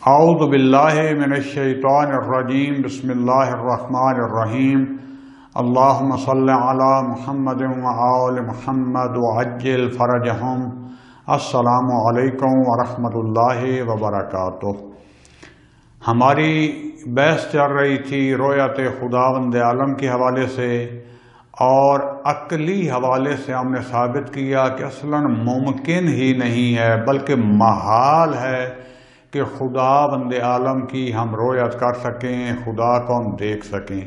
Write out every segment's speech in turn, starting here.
اعوذ باللہ من الشیطان الرجیم بسم اللہ الرحمن الرحیم اللہم صلی علی محمد وآل محمد وعجل فرجہم۔ السلام علیکم ورحمۃ اللہ وبرکاتہ۔ ہماری بحث چل رہی تھی رؤیت خداوند عالم کے حوالے سے، اور عقلی حوالے سے ہم نے ثابت کیا کہ اصلاً ممکن ہی نہیں ہے بلکہ محال ہے کہ خداوند عالم کی ہم رؤیت کر سکیں، خدا کو ہم دیکھ سکیں،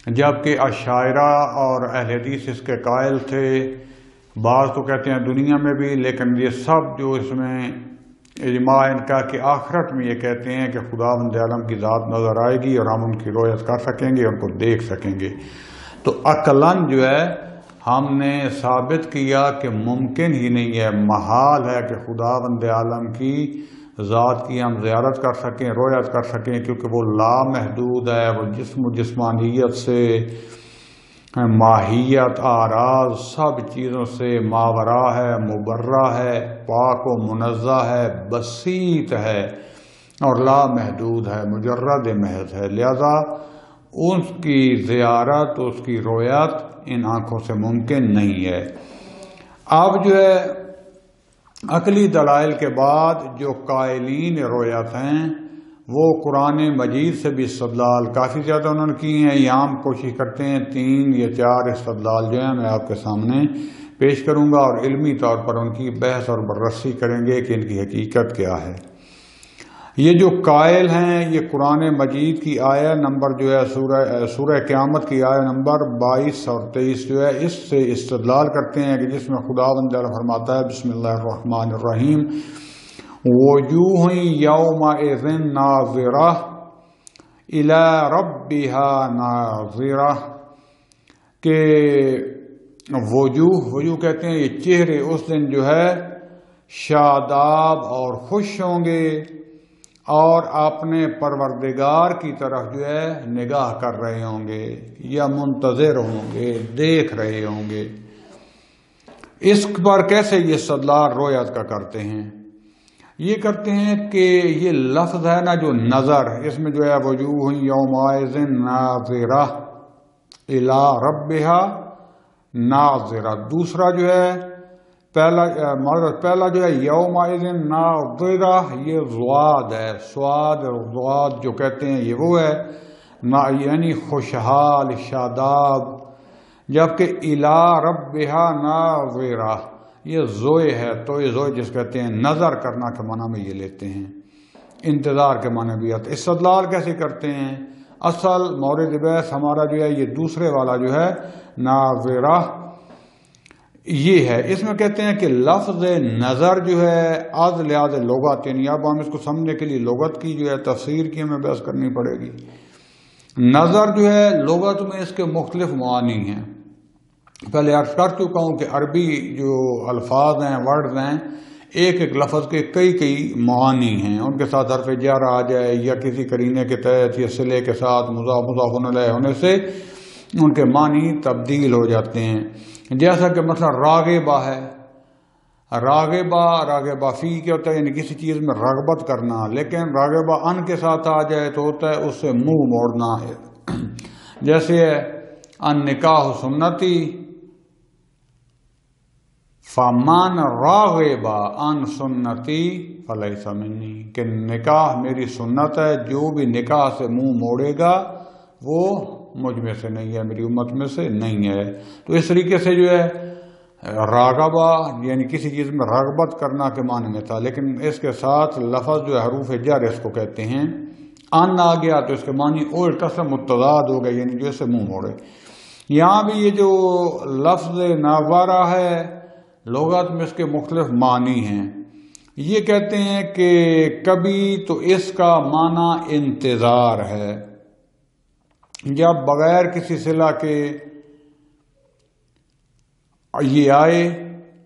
جبکہ اشاعرہ اور اہل حدیث اس کے قائل تھے۔ بعض تو کہتے ہیں دنیا میں بھی، لیکن یہ سب جو اس میں اجماع ان کا کہ آخرت میں یہ کہتے ہیں کہ خداوند عالم کی ذات نظر آئے گی اور ہم ان کی رؤیت کر سکیں گے، ان کو دیکھ سکیں گے۔ تو عقلاً جو ہے ہم نے ثابت کیا کہ ممکن ہی نہیں ہے، محال ہے کہ خداوند عالم کی ذات کی ہم زیارت کر سکیں، رؤیت کر سکیں، کیونکہ وہ لامحدود ہے، وہ جسم و جسمانیت سے، ماہیت، اعراض، سب چیزوں سے ماورا ہے، مبرہ ہے، پاک و منزہ ہے، بسیط ہے اور لامحدود ہے، مجرد محض ہے، لہذا اس کی زیارت، اس کی رؤیت ان آنکھوں سے ممکن نہیں ہے۔ اب جو ہے عقلی دلائل کے بعد جو قائلین رؤیت ہیں وہ قرآن مجید سے بھی استدلال کافی زیادہ انہوں نے کی ہیں۔ یہاں ہم کوشش کرتے ہیں 3 یا 4 استدلال جو ہیں میں آپ کے سامنے پیش کروں گا، اور علمی طور پر ان کی بحث اور بررسی کریں گے کہ ان کی حقیقت کیا ہے۔ یہ جو قائل ہیں یہ قرآن مجید کی آیہ نمبر جو ہے سورہ قیامت کی آیہ نمبر 22 اور 23 جو ہے اس سے استدلال کرتے ہیں، کہ جس میں خداوند تعالیٰ فرماتا ہے بسم اللہ الرحمن الرحیم وجوہ یومئذ ناظرہ الی ربہا ناظرہ، کہ وجوہ کہتے ہیں یہ چہرے اس دن جو ہے شاداب اور خوش ہوں گے اور اپنے پروردگار کی طرف جو ہے نگاہ کر رہے ہوں گے یا منتظر ہوں گے، دیکھ رہے ہوں گے۔ اس پر کیسے یہ استدلال رؤیت کا کرتے ہیں؟ یہ کرتے ہیں کہ یہ لفظ ہے نا جو نظر، اس میں جو ہے وجوہ یومئذ ناظرہ الی ربہا ناظرہ، دوسرا جو ہے پہلا جو ہے یومئذ ناظرہ، یہ ضاد ہے، سواد اور ضاد جو کہتے ہیں یہ وہ ہے، یعنی خوشحال، شاداب، جبکہ الی ربہا ناظرہ یہ زوئے ہے، تو یہ زوئے جس کہتے ہیں نظر کرنا کے معنی میں یہ لیتے ہیں، انتظار کے معنی بھی آتا ہے۔ استدلال کیسے کرتے ہیں؟ اصل مورد بحث ہمارا جو ہے یہ دوسرے والا جو ہے ناظرہ یہ ہے۔ اس میں کہتے ہیں کہ لفظ نظر جو ہے از لحاظ لغت، یعنی اب ہم اس کو سمجھنے کے لیے لغت کی جو ہے تفسیر کی ہمیں بحث کرنی پڑے گی۔ نظر جو ہے لغت میں اس کے مختلف معانی ہیں، پہلے عرض کر چکا ہوں کہ عربی جو الفاظ ہیں، ورڈز ہیں، ایک ایک لفظ کے کئی معانی ہیں، ان کے ساتھ حرف جر آ جائے یا کسی قرینے کے تحت یا صلے کے ساتھ مضاف الیہ ہونے سے ان کے معنی تبدیل ہو جاتے ہیں۔ جیسا کہ مثلا راغبہ ہے، راغبہ فی کیا ہوتا ہے، یعنی کسی چیز میں رغبت کرنا، لیکن راغبہ ان کے ساتھ آ جائے تو ہوتا ہے اس سے منہ موڑنا ہے، جیسے ہے ان نکاح سنتی فمن راغب عن سنتی فلیس منی، کہ نکاح میری سنت ہے، جو بھی نکاح سے منہ موڑے گا وہ مجھ میں سے نہیں ہے، میری امت میں سے نہیں ہے۔ تو اس طریقے سے جو ہے راغبہ یعنی کسی چیز میں رغبت کرنا کے معنی میں تھا، لیکن اس کے ساتھ لفظ جو ہے حروف جر اس کو کہتے ہیں، ان آ گیا تو اس کے معنی الٹا سے متضاد ہو گئے، یعنی جو اسے منہ موڑے۔ یہاں بھی یہ جو لفظ ناظرہ ہے لغت میں اس کے مختلف معنی ہیں۔ یہ کہتے ہیں کہ کبھی تو اس کا معنی انتظار ہے، جب بغیر کسی صلہ کے یہ آئے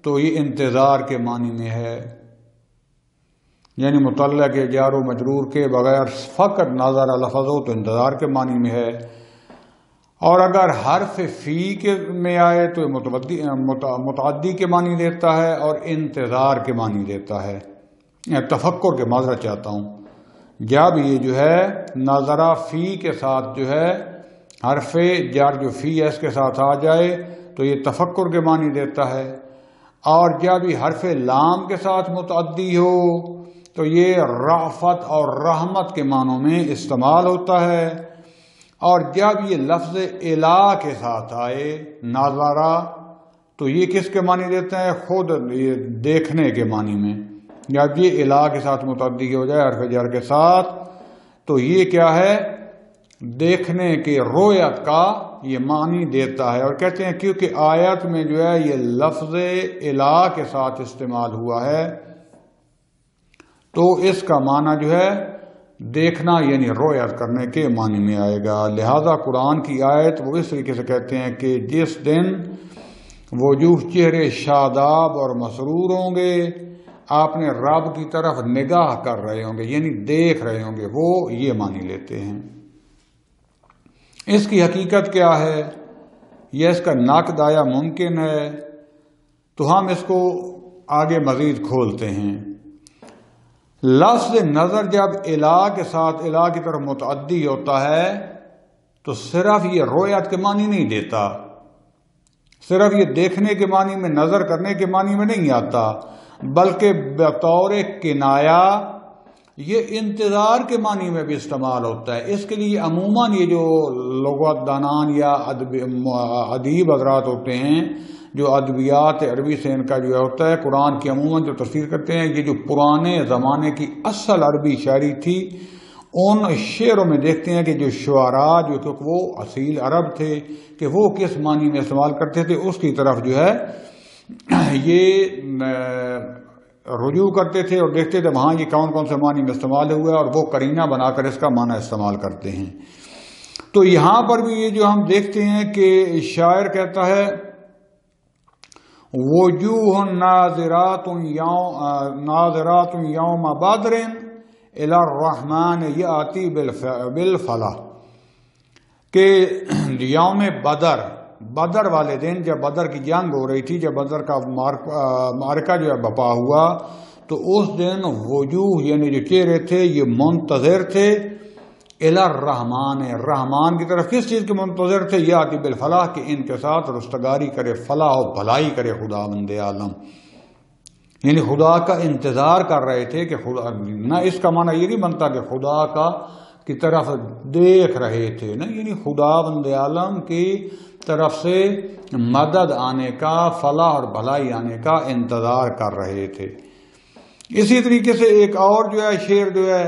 تو یہ انتظار کے معنی میں ہے، یعنی متعلق جار و مجرور کے بغیر فقط ناظرہ لفظ ہو تو انتظار کے معنی میں ہے، اور اگر حرف فی کے میں آئے تو متعدی کے معنی دیتا ہے اور انتظار کے معنی دیتا ہے۔ تفکر کے معذرت چاہتا ہوں، جب یہ جو ہے نظرہ فی کے ساتھ جو ہے حرف جر جو فی ہے اس کے ساتھ آ جائے تو یہ تفکر کے معنی دیتا ہے، اور جب یہ حرف لام کے ساتھ متعدی ہو تو یہ رأفت اور رحمت کے معنوں میں استعمال ہوتا ہے، اور جب یہ لفظ الہ کے ساتھ آئے نظرہ تو یہ کس کے معنی دیتے ہیں؟ خود یہ دیکھنے کے معنی میں۔ جب یہ الہ کے ساتھ متعدی ہو جائے حرف جر کے ساتھ تو یہ کیا ہے؟ دیکھنے کے، رویت کا یہ معنی دیتا ہے، اور کہتے ہیں کیونکہ آیت میں جو ہے یہ لفظ الہ کے ساتھ استعمال ہوا ہے تو اس کا معنی جو ہے دیکھنا یعنی رویت کرنے کے معنی میں آئے گا۔ لہذا قرآن کی آیت وہ اس طریقے سے کہتے ہیں کہ جس دن وجوہ چہرے شاداب اور مسرور ہوں گے، اپنے رب کی طرف نگاہ کر رہے ہوں گے یعنی دیکھ رہے ہوں گے، وہ یہ معنی لیتے ہیں۔ اس کی حقیقت کیا ہے یا اس کا نقد آیا ممکن ہے؟ تو ہم اس کو آگے مزید کھولتے ہیں۔ لفظ نظر جب الہ کے ساتھ الہ کی طرف متعدی ہوتا ہے تو صرف یہ رویت کے معنی نہیں دیتا، صرف یہ دیکھنے کے معنی میں، نظر کرنے کے معنی میں نہیں آتا، بلکہ بطور کنایا یہ انتظار کے معنی میں بھی استعمال ہوتا ہے۔ اس کے لیے عموماً یہ جو لغت دانان یا ادیب حضرات ہوتے ہیں جو ادبیات عربی سے ان کا جو ہوتا ہے، قرآن کی عموماً جو تفسیر کرتے ہیں، یہ جو پرانے زمانے کی اصل عربی شاعری تھی ان شعروں میں دیکھتے ہیں کہ جو شعراء جو کہ وہ اصیل عرب تھے کہ وہ کس معنی میں استعمال کرتے تھے، اس کی طرف جو ہے یہ رجوع کرتے تھے اور دیکھتے تھے وہاں یہ کون کون سے معنی میں استعمال ہوا ہے اور وہ قرینہ بنا کر اس کا معنی استعمال کرتے ہیں۔ تو یہاں پر بھی یہ جو ہم دیکھتے ہیں کہ شاعر کہتا ہے وجوہ ناظرات یوم بدر الی الرحمن یاتی بالفلاح، کہ یوم بدر والے دن جب بدر کی جنگ ہو رہی تھی، جب بدر کا معرکہ جو ہے بپا ہوا تو اس دن وجوہ یعنی جو چہرے تھے یہ منتظر تھے الی الرحمن، رحمان کی طرف۔ کس چیز کے منتظر تھے؟ یاتی بالفلاح، کہ ان کے ساتھ رستگاری کرے، فلاح و بھلائی کرے خدا بند عالم، یعنی خدا کا انتظار کر رہے تھے کہ خدا، نہ اس کا معنی یہ نہیں بنتا کہ خدا کی طرف دیکھ رہے تھے، نا، یعنی خدا بند عالم کی طرف سے مدد آنے کا، فلاح اور بھلائی آنے کا انتظار کر رہے تھے۔ اسی طریقے سے ایک اور جو ہے شعر جو ہے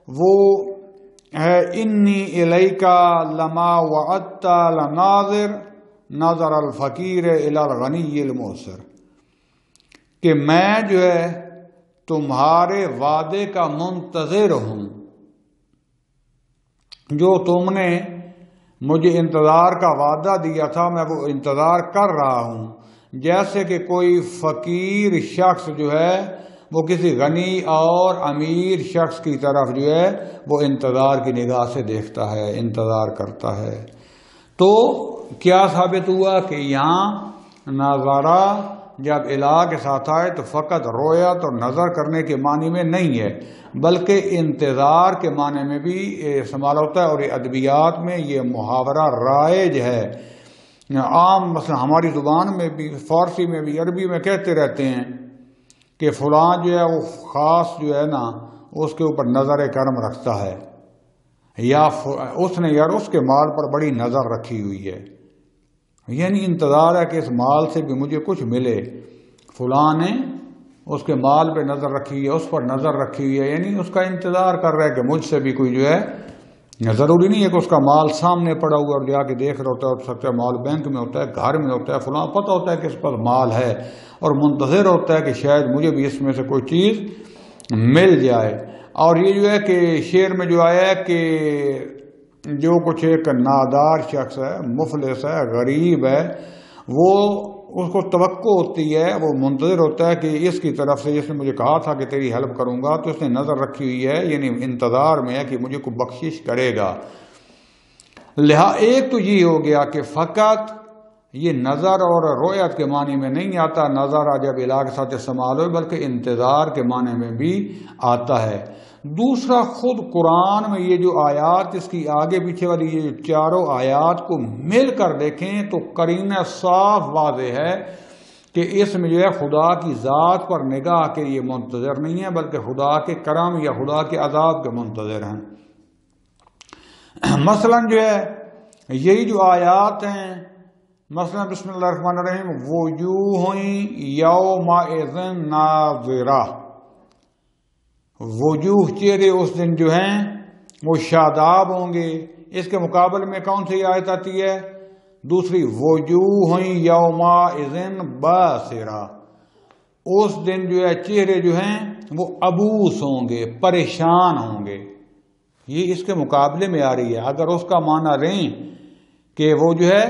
وہ ہے انی الیکا لما وعدت لناظر نظر الفقیر الی الغنی الموسر، کہ میں جو ہے تمہارے وعدے کا منتظر ہوں، جو تم نے مجھے انتظار کا وعدہ دیا تھا میں وہ انتظار کر رہا ہوں، جیسے کہ کوئی فقیر شخص جو ہے وہ کسی غنی اور امیر شخص کی طرف جو ہے وہ انتظار کی نگاہ سے دیکھتا ہے، انتظار کرتا ہے۔ تو کیا ثابت ہوا کہ یہاں نظارہ جب الہ کے ساتھ آئے تو فقط رویت اور نظر کرنے کے معنی میں نہیں ہے بلکہ انتظار کے معنی میں بھی استعمال ہوتا ہے، اور یہ ادبیات میں یہ محاورہ رائج ہے، عام مثلا ہماری زبان میں بھی، فارسی میں بھی، عربی میں کہتے رہتے ہیں کہ فلاں جو ہے وہ خاص جو ہے نا اس کے اوپر نظر کرم رکھتا ہے، یا اس نے یار اس کے مال پر بڑی نظر رکھی ہوئی ہے، یعنی انتظار ہے کہ اس مال سے بھی مجھے کچھ ملے، فلاں نے اس کے مال پہ نظر رکھی ہے، اس پر نظر رکھی ہوئی ہے، یعنی اس کا انتظار کر رہا ہے کہ مجھ سے بھی کوئی جو ہے، ضروری نہیں ہے کہ اس کا مال سامنے پڑا ہوا اور جا کے دیکھ رہا ہوتا ہے، ہو سکتا ہے مال بینک میں ہوتا ہے، گھر میں ہوتا ہے، فلاں پتہ ہوتا ہے کہ اس پر مال ہے اور منتظر ہوتا ہے کہ شاید مجھے بھی اس میں سے کوئی چیز مل جائے۔ اور یہ جو ہے کہ شعر میں جو آیا ہے کہ جو کچھ ایک نادار شخص ہے، مفلس ہے، غریب ہے، وہ اس کو توقع ہوتی ہے، وہ منتظر ہوتا ہے کہ اس کی طرف سے جس نے مجھے کہا تھا کہ تیری ہیلپ کروں گا تو اس نے نظر رکھی ہوئی ہے، یعنی انتظار میں ہے کہ مجھے کوئی بخشش کرے گا۔ لہٰذا ایک تو یہ ہو گیا کہ فقط یہ نظر اور رویت کے معنی میں نہیں آتا، نظر جب الہ کے ساتھ استعمال ہو، بلکہ انتظار کے معنی میں بھی آتا ہے۔ دوسرا خود قرآن میں یہ جو آیات اس کی آگے پیچھے والی یہ جو چاروں آیات کو مل کر دیکھیں تو قرینہ صاف واضح ہے کہ اس میں جو ہے خدا کی ذات پر نگاہ کے لیے منتظر نہیں ہے بلکہ خدا کے کرم یا خدا کے عذاب کے منتظر ہیں۔ مثلا جو ہے یہی جو آیات ہیں، مثلا بسم اللہ الرحمن الرحیم، وجوہ یومئذ ناظرہ، وجوہ چہرے اس دن جو ہیں وہ شاداب ہوں گے۔ اس کے مقابلے میں کون سی آیت آتی ہے؟ دوسری، وجوہ یومئذ باسرہ، اس دن جو ہے چہرے جو ہیں وہ عبوس ہوں گے، پریشان ہوں گے۔ یہ اس کے مقابلے میں آ رہی ہے۔ اگر اس کا معنی لیں کہ وہ جو ہے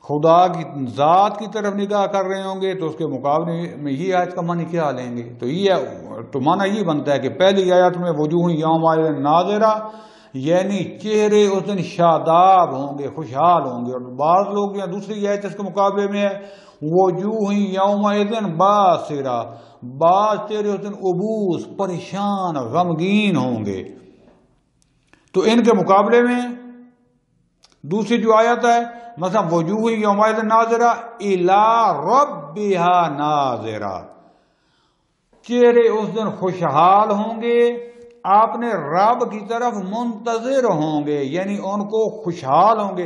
خدا کی ذات کی طرف نگاہ کر رہے ہوں گے تو اس کے مقابلے میں یہ آیت کا معنی کیا لیں گے؟ تو معنی یہ بنتا ہے کہ پہلی آیت میں وجوہ یومئذ ناظرہ یعنی چہرے اس دن شاداب ہوں گے، خوشحال ہوں گے، اور بعض لوگ یا دوسری آیت اس کے مقابلے میں ہے وجوہ یومئذ باسرہ، بعض چہرے اس دن عبوس، پریشان، غمگین ہوں گے۔ تو ان کے مقابلے میں دوسری جو آیت ہے مثلا وجوہ یومئذ ناظرہ الی ربہا ناظرہ، چہرے اس دن خوشحال ہوں گے، اپنے رب کی طرف منتظر ہوں گے، یعنی ان کو خوشحال ہوں گے۔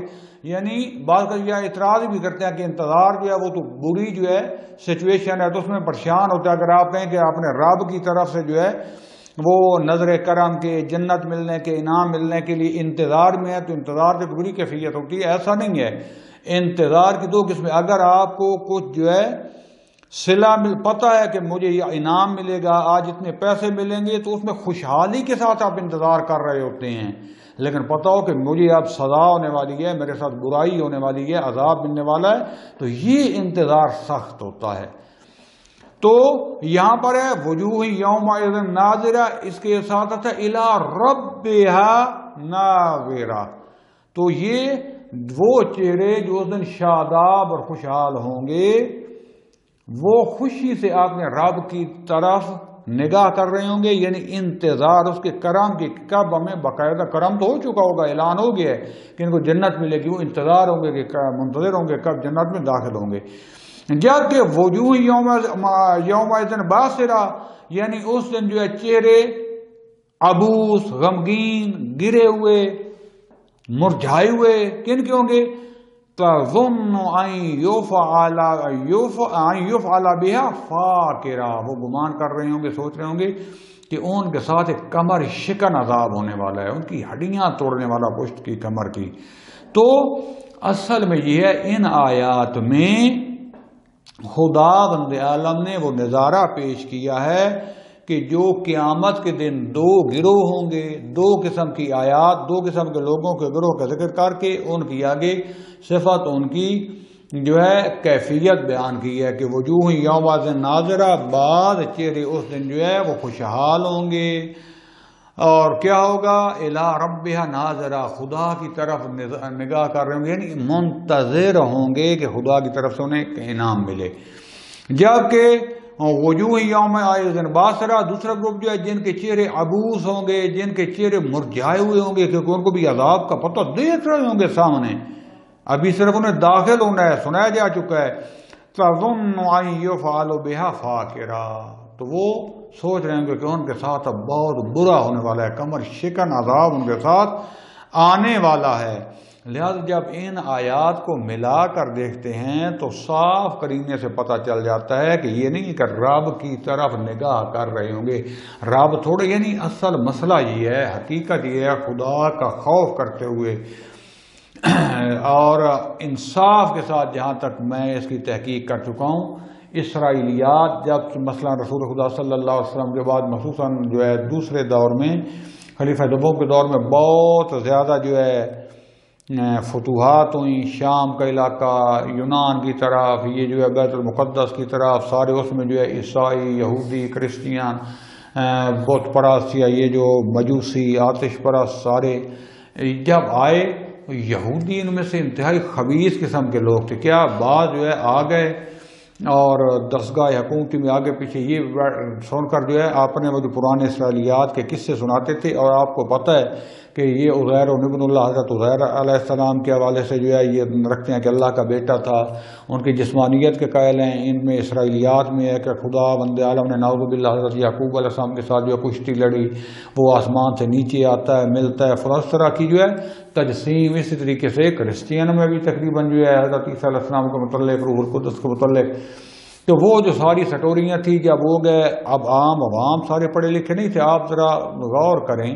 یعنی بعض کا یہ اعتراض بھی کرتے ہیں کہ انتظار جو ہے وہ تو بری جو ہے سچویشن ہے، تو اس میں پریشان ہوتا ہے۔ اگر آپ کہیں کہ اپنے رب کی طرف سے جو ہے وہ نظر کرم کے، جنت ملنے کے، انعام ملنے کے لیے انتظار میں ہے تو انتظار سے بری کیفیت ہوتی ہے، ایسا نہیں ہے۔ انتظار کی دو قسمیں، اگر آپ کو کچھ جو ہے صلہ پتہ ہے کہ مجھے یہ انعام ملے گا، آج اتنے پیسے ملیں گے، تو اس میں خوشحالی کے ساتھ آپ انتظار کر رہے ہوتے ہیں۔ لیکن پتہ ہو کہ مجھے اب سزا ہونے والی ہے، میرے ساتھ برائی ہونے والی ہے، عذاب ملنے والا ہے، تو یہ انتظار سخت ہوتا ہے۔ تو یہاں پر ہے وجوہ یومئذ ناظرہ، اس کے ساتھ ہے الی ربہا ناظرہ، تو یہ وہ چہرے جو اس دن شاداب اور خوشحال ہوں گے، وہ خوشی سے اپنے رب کی طرف نگاہ کر رہے ہوں گے، یعنی انتظار اس کے کرم کی، کب ہمیں باقاعدہ کرم تو ہو چکا ہوگا، اعلان ہو گیا ہے کہ ان کو جنت ملے گی، وہ انتظار ہوں گے کہ منتظر ہوں گے کب جنت میں داخل ہوں گے۔ جبکہ وجوہ یومئذ باسرہ یعنی اس دن جو ہے چہرے عبوس، غمگین، گرے ہوئے، مرجھائے ہوئے، کن کے ہوں گے؟ تظن ان یفعل بها فاقرہ، وہ گمان کر رہے ہوں گے، سوچ رہے ہوں گے کہ ان کے ساتھ ایک کمر شکن عذاب ہونے والا ہے، ان کی ہڈیاں توڑنے والا پشت کی، کمر کی۔ تو اصل میں یہ ہے ان آیات میں خدا بند عالم نے وہ نظارہ پیش کیا ہے کہ جو قیامت کے دن دو گروہ ہوں گے، دو قسم کی آیات، دو قسم کے لوگوں کے گروہ کا ذکر کر کے ان کی آگے صفت، ان کی جو ہے کیفیت بیان کی ہے کہ وجوہ یومئذ ناظرہ، بعض چہرے اس دن جو ہے وہ خوشحال ہوں گے، اور کیا ہوگا؟ الی ربہا ناظرہ، خدا کی طرف نگاہ کر رہے ہوں گے، یعنی منتظر ہوں گے کہ خدا کی طرف سے انہیں انعام ملے۔ جبکہ وجوہ یومئذ باسرہ، دوسرا گروپ جو ہے جن کے چہرے عبوس ہوں گے، جن کے چہرے مرجھائے ہوئے ہوں گے، کیونکہ ان کو بھی عذاب کا پتہ دیکھ رہے ہوں گے سامنے، ابھی صرف انہیں داخل ہونا ہے، سنایا جا چکا ہے۔ تظن ان یفعل بها فاقرہ، تو وہ سوچ رہے ہوں گے کہ ان کے ساتھ اب بہت برا ہونے والا ہے، کمر شکن عذاب ان کے ساتھ آنے والا ہے۔ لہذا جب ان آیات کو ملا کر دیکھتے ہیں تو صاف قرینے سے پتہ چل جاتا ہے کہ یہ نہیں کہ رب کی طرف نگاہ کر رہے ہوں گے، رب تھوڑے، یعنی اصل مسئلہ یہ ہے، حقیقت یہ ہے، خدا کا خوف کرتے ہوئے اور انصاف کے ساتھ جہاں تک میں اس کی تحقیق کر چکا ہوں، اسرائیلیات جب مثلا رسول خدا صلی اللہ علیہ وسلم کے بعد خصوصاً جو ہے دوسرے دور میں، خلیفہ دوم کے دور میں بہت زیادہ جو ہے فتوحات ہوئیں، شام کا علاقہ، یونان کی طرف، یہ جو ہے بیت المقدس کی طرف، سارے اس میں جو ہے عیسائی، یہودی، کرسچین، بت پرست یا یہ جو مجوسی، آتش پرست، سارے جب آئے، یہودی ان میں سے انتہائی خبیث قسم کے لوگ تھے، کیا بعض جو ہے آ گئے اور دستگاہ حکومتی میں آگے پیچھے یہ سن کر جو ہے آپ نے وہ جو پرانے اسرائیلیات کے قصے سناتے تھے، اور آپ کو پتہ ہے کہ یہ عزیر ابن اللہ، حضرت عزیر علیہ السلام کے حوالے سے جو ہے یہ رکھتے ہیں کہ اللہ کا بیٹا تھا، ان کی جسمانیت کے قائل ہیں۔ ان میں اسرائیلیات میں ہے کہ خدا بند عالم نے نعوذ باللہ حضرت یعقوب علیہ السلام کے ساتھ جو کشتی لڑی، وہ آسمان سے نیچے آتا ہے، ملتا ہے، اس طرح کی جو ہے تجسیم۔ اسی طریقے سے کرسچین میں بھی تقریباً جو ہے حضرت عیسیٰ علیہ السلام کے متعلق، روح القدس کے متعلق، تو وہ جو ساری سٹوریاں تھیں جب وہ گئے، اب عوام سارے پڑھے لکھے نہیں تھے۔ آپ ذرا غور کریں